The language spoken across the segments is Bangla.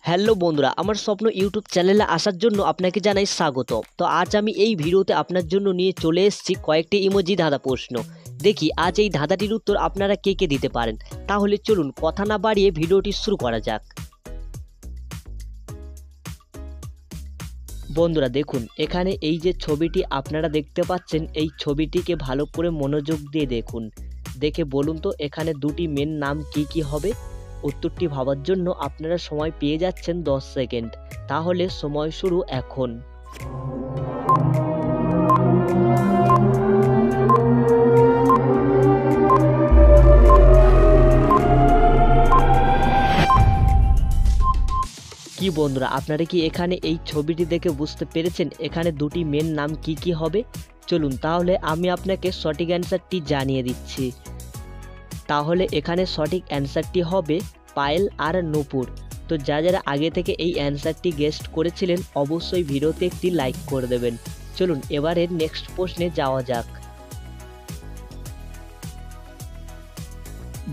হ্যালো বন্ধুরা, আমার স্বপ্ন ইউটিউব চ্যানেলে আসার জন্য আপনাকে জানাই স্বাগত। তো আজ আমি এই ভিডিওতে আপনার জন্য নিয়ে চলে এসেছি কয়েকটি ইমোজি ধাঁধা প্রশ্ন। দেখি আজ এই ধাঁধাটির উত্তর আপনারা কে কে দিতে পারেন। তাহলে চলুন কথা না বাড়িয়ে ভিডিওটি শুরু করা যাক। বন্ধুরা দেখুন, এখানে এই যে ছবিটি আপনারা দেখতে পাচ্ছেন, এই ছবিটিকে ভালো করে মনোযোগ দিয়ে দেখুন। দেখে বলুন তো এখানে দুটি মেন নাম কি কি হবে। উত্তরটি ভাবার জন্য আপনারা সময় পেয়ে যাচ্ছেন 10 সেকেন্ড। তাহলে সময় শুরু এখন। কি বন্ধুরা, আপনারা কি এখানে এই ছবিটি দেখে বুঝতে পেরেছেন এখানে দুটি মেন নাম কি কি হবে? চলুন তাহলে আমি আপনাকে সঠিক অ্যান্সারটি জানিয়ে দিচ্ছি। তাহলে এখানে সঠিক অ্যান্সারটি হবে পায়েল আর নূপুর। তো যারা আগে থেকে এই অ্যান্সারটি গেস্ট করেছিলেন অবশ্যই ভিডিওতে একটি লাইক করে দেবেন। চলুন এবারে নেক্সট প্রশ্নে যাওয়া যাক।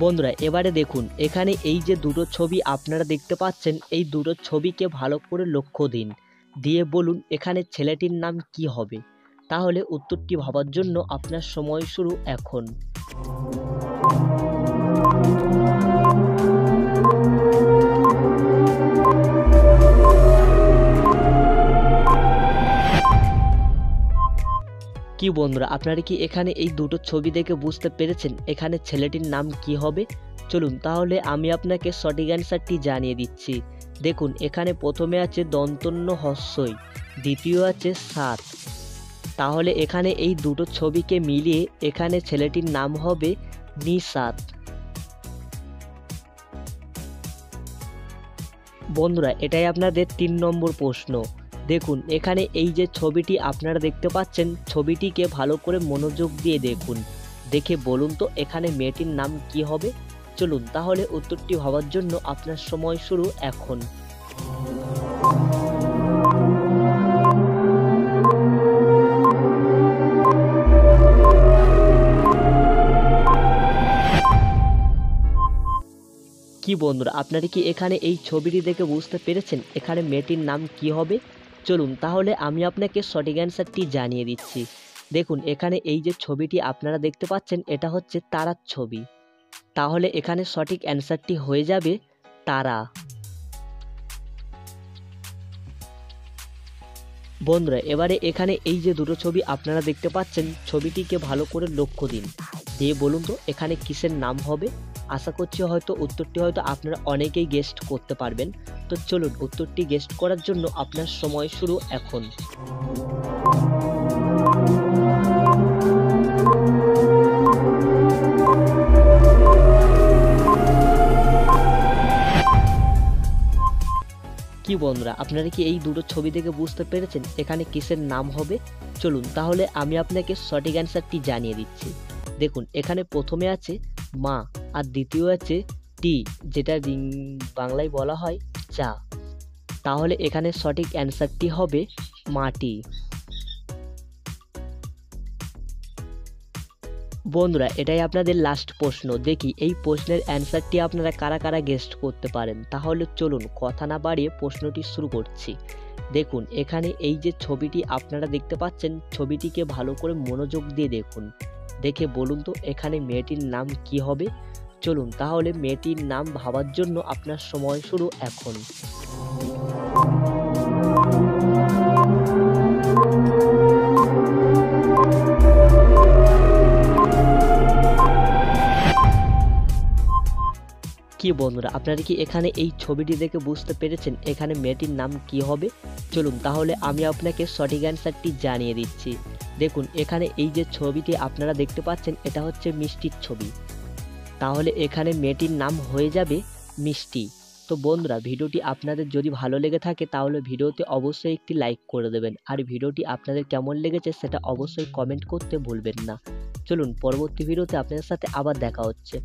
বন্ধুরা এবারে দেখুন, এখানে এই যে দুটো ছবি আপনারা দেখতে পাচ্ছেন, এই দুটো ছবিকে ভালো করে লক্ষ্য দিন, দিয়ে বলুন এখানে ছেলেটির নাম কি হবে। তাহলে উত্তরটি ভাবার জন্য আপনার সময় শুরু এখন। কি বন্ধুরা, আপনারা কি এখানে এই দুটো ছবি দেখে বুঝতে পেরেছেন এখানে ছেলেটির নাম কি হবে? চলুন তাহলে আমি আপনাকে সঠিক অ্যান্সারটি জানিয়ে দিচ্ছি। দেখুন এখানে প্রথমে আছে দন্তন্য হস্যই, দ্বিতীয় আছে সাত। তাহলে এখানে এই দুটো ছবিকে মিলিয়ে এখানে ছেলেটির নাম হবে নিশাত। বন্ধুরা এটাই আপনাদের 3 নম্বর প্রশ্ন। দেখুন এখানে এই যে ছবিটি আপনারা দেখতে পাচ্ছেন, ছবিটিকে ভালো করে মনোযোগ দিয়ে দেখুন। দেখে বলুন তো এখানে মেয়েটির নাম কি হবে। চলুন তাহলে উত্তরটি ভাবার জন্য আপনার সময় শুরু এখন। কি বন্ধুরা, আপনারা কি এখানে এই ছবিটি দেখে বুঝতে পেরেছেন এখানে মেয়েটির নাম কি হবে? চলুন তাহলে আমি আপনাকে সঠিক অ্যান্সারটি জানিয়ে দিচ্ছি। দেখুন এখানে এই যে ছবিটি আপনারা দেখতে পাচ্ছেন, এটা হচ্ছে তারার ছবি। তাহলে এখানে সঠিক অ্যান্সারটি হয়ে যাবে তারা। বন্ধুরা এবারে এখানে এই যে দুটো ছবি আপনারা দেখতে পাচ্ছেন, ছবিটিকে ভালো করে লক্ষ্য দিন, দিয়ে বলুন তো এখানে কিসের নাম হবে। আশা করছি হয়তো উত্তরটি হয়তো আপনারা অনেকেই গেস্ট করতে পারবেন। তো চলুন উত্তরটি গেস্ট করার জন্য আপনার সময় শুরু এখন। কি বন্ধুরা, আপনারা কি এই দুটো ছবি দেখে বুঝতে পেরেছেন এখানে কিসের নাম হবে? চলুন তাহলে আমি আপনাকে সঠিক অ্যান্সারটি জানিয়ে দিচ্ছি। দেখুন এখানে প্রথমে আছে মা, আর দ্বিতীয় আছে টি, যেটা বাংলায় বলা হয় চা। তাহলে এখানে সঠিক অ্যান্সারটি হবে মাটি। বন্ধুরা এটাই আপনাদের লাস্ট প্রশ্ন। দেখি এই প্রশ্নের অ্যান্সারটি আপনারা কারা কারা গেস্ট করতে পারেন। তাহলে চলুন কথা না বাড়িয়ে প্রশ্নটি শুরু করছি। দেখুন এখানে এই যে ছবিটি আপনারা দেখতে পাচ্ছেন, ছবিটিকে ভালো করে মনোযোগ দিয়ে দেখুন। দেখে বলুন তো এখানে মেয়েটির নাম কি হবে। চলুন তাহলে মেয়েটির নাম ভাবার জন্য আপনার সময় শুরু এখন। কি বন্ধুরা, আপনারা কি এখানে এই ছবিটি দেখে বুঝতে পেরেছেন এখানে মেয়েটির নাম কি হবে? চলুন তাহলে আমি আপনাকে সঠিক অ্যান্সারটি জানিয়ে দিচ্ছি। দেখুন এখানে এই যে ছবিটি আপনারা দেখতে পাচ্ছেন, এটা হচ্ছে মিষ্টির ছবি। তাহলে এখানে মেয়েটির নাম হয়ে যাবে মিষ্টি। তো বন্ধুরা ভিডিওটি আপনাদের যদি ভালো লেগে থাকে তাহলে ভিডিওতে অবশ্যই একটি লাইক করে দেবেন, আর ভিডিওটি আপনাদের কেমন লেগেছে সেটা অবশ্যই কমেন্ট করতে ভুলবেন না। চলুন পরবর্তী ভিডিওতে আপনাদের সাথে আবার দেখা হচ্ছে।